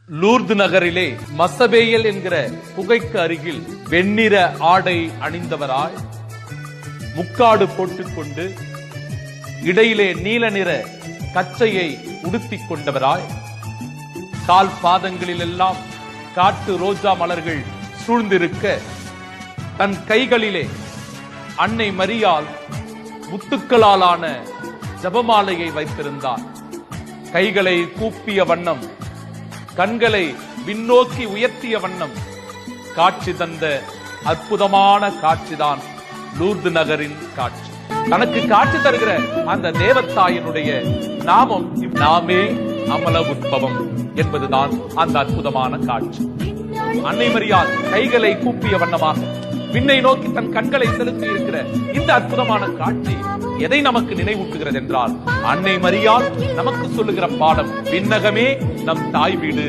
Lourdes நகரிலே மசபேயல் என்கிற குகைக்கு அருகில் வெண்ணிற ஆடை அணிந்தவராய், முக்காடு போட்டுக்கொண்டு இடையிலே நீல நிற கச்சையை உடுத்திக் கொண்டவராய், கால் பாதங்களில் எல்லாம் காட்டு ரோஜா மலர்கள் சூழ்ந்திருக்க, தன் கைகளிலே அன்னை மரியாள் முத்துக்களாலான ஜபமாலையை வைத்திருந்தார். கைகளை கூப்பிய வண்ணம், கண்களை விண்ணோக்கி உயர்த்திய வண்ணம் காட்சி தந்த அற்புதமான காட்சிதான் லூர்து நகரின் காட்சி. தனக்கு காட்சி தருகிற அந்த தேவத்தாயினுடைய நாமம் நாமே அமல உற்பவம் என்பதுதான் அந்த அற்புதமான காட்சி. அன்னை மரியாள் கைகளை கூப்பிய வண்ணமாக விண்ணை நோக்கி தன் கண்களை செலுத்தி இருக்கிற இந்த அற்புதமான காட்சி எதை நமக்கு நினைவூட்டுகிறது என்றால், அன்னை மரியாள் நமக்கு சொல்லுகிற பாடம், விண்ணகமே நம் தாய் வீடு.